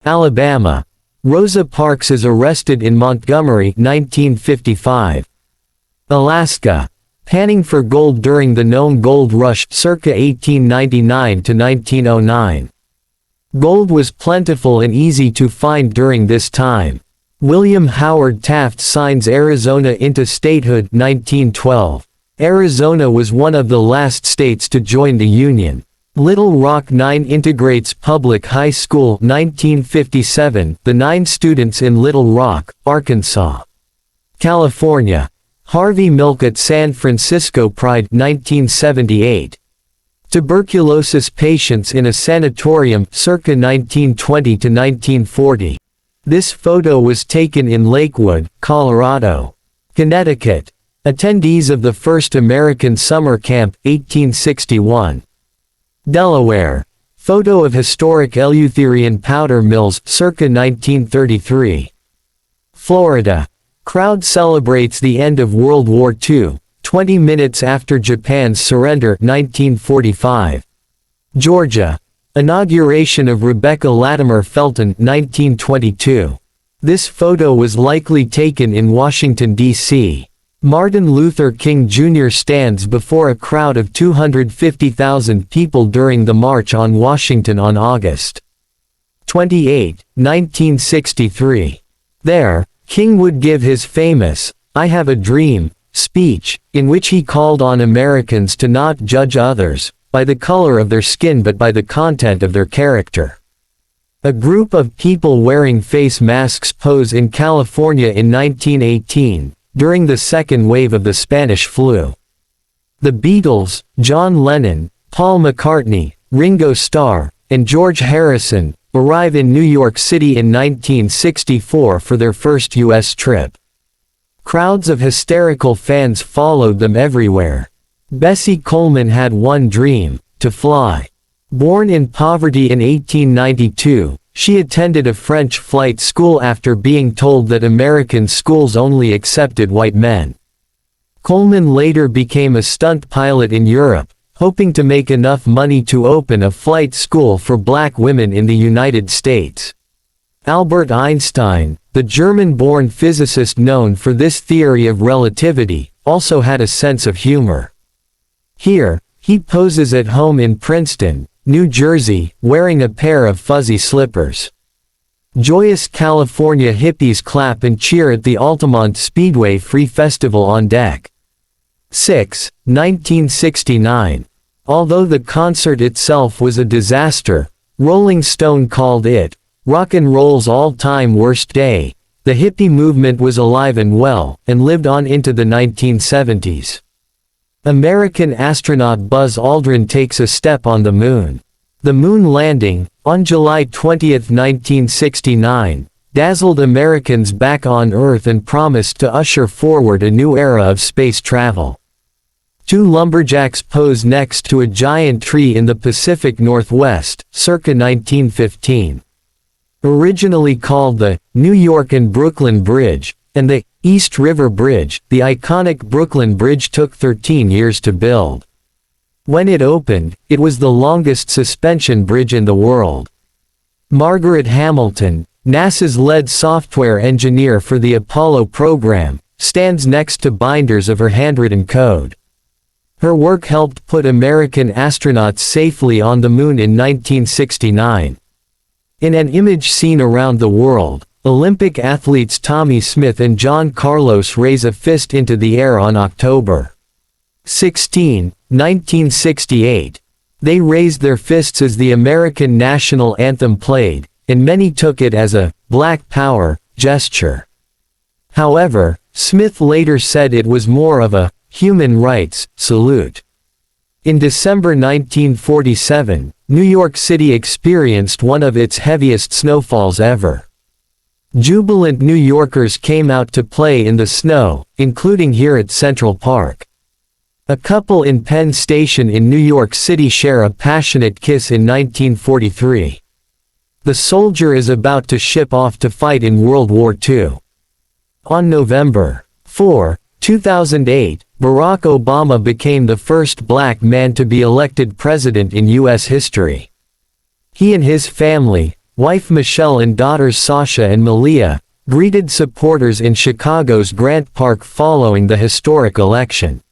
Alabama. Rosa Parks is arrested in Montgomery, 1955. Alaska. Panning for gold during the known gold rush circa 1899 to 1909. Gold was plentiful and easy to find during this time. William Howard Taft signs Arizona into statehood 1912. Arizona was one of the last states to join the Union. Little Rock 9 integrates public high school 1957, the 9 students in Little Rock, Arkansas. California. Harvey Milk at San Francisco Pride 1978. Tuberculosis patients in a sanatorium circa 1920 to 1940. This photo was taken in Lakewood, Colorado. Connecticut. Attendees of the first American summer camp 1861. Delaware. Photo of historic Eleutherian powder mills circa 1933. Florida. Crowd celebrates the end of World War II, 20 minutes after Japan's surrender 1945. Georgia. Inauguration of Rebecca Latimer Felton 1922. This photo was likely taken in Washington, D.C. Martin Luther King Jr. stands before a crowd of 250,000 people during the March on Washington on August 28, 1963. There, King would give his famous, "I Have a Dream," speech, in which he called on Americans to not judge others by the color of their skin but by the content of their character. A group of people wearing face masks pose in California in 1918, during the second wave of the Spanish flu. The Beatles, John Lennon, Paul McCartney, Ringo Starr, and George Harrison, arrive in New York City in 1964 for their first U.S. trip. Crowds of hysterical fans followed them everywhere. Bessie Coleman had one dream: to fly. Born in poverty in 1892, she attended a French flight school after being told that American schools only accepted white men. Coleman later became a stunt pilot in Europe, hoping to make enough money to open a flight school for black women in the United States. Albert Einstein, the German-born physicist known for this theory of relativity, also had a sense of humor. Here, he poses at home in Princeton, New Jersey, wearing a pair of fuzzy slippers. Joyous California hippies clap and cheer at the Altamont Speedway Free Festival on deck. 6. 1969. Although the concert itself was a disaster, Rolling Stone called it rock and roll's all-time worst day, the hippie movement was alive and well, and lived on into the 1970s. American astronaut Buzz Aldrin takes a step on the moon. The moon landing, on July 20, 1969, dazzled Americans back on Earth and promised to usher forward a new era of space travel. 2 lumberjacks pose next to a giant tree in the Pacific Northwest, circa 1915. Originally called the New York and Brooklyn Bridge, and the East River Bridge, the iconic Brooklyn Bridge took 13 years to build. When it opened, it was the longest suspension bridge in the world. Margaret Hamilton, NASA's lead software engineer for the Apollo program, stands next to binders of her handwritten code. Her work helped put American astronauts safely on the moon in 1969. In an image seen around the world, Olympic athletes Tommy Smith and John Carlos raise a fist into the air on October 16, 1968. They raised their fists as the American national anthem played, and many took it as a "Black Power" gesture. However, Smith later said it was more of a human rights salute. In December 1947, New York City experienced one of its heaviest snowfalls ever. Jubilant New Yorkers came out to play in the snow, including here at Central Park. A couple in Penn Station in New York City share a passionate kiss in 1943. The soldier is about to ship off to fight in World War II. On November 4, 2008, Barack Obama became the first black man to be elected president in U.S. history. He and his family, wife Michelle and daughters Sasha and Malia, greeted supporters in Chicago's Grant Park following the historic election.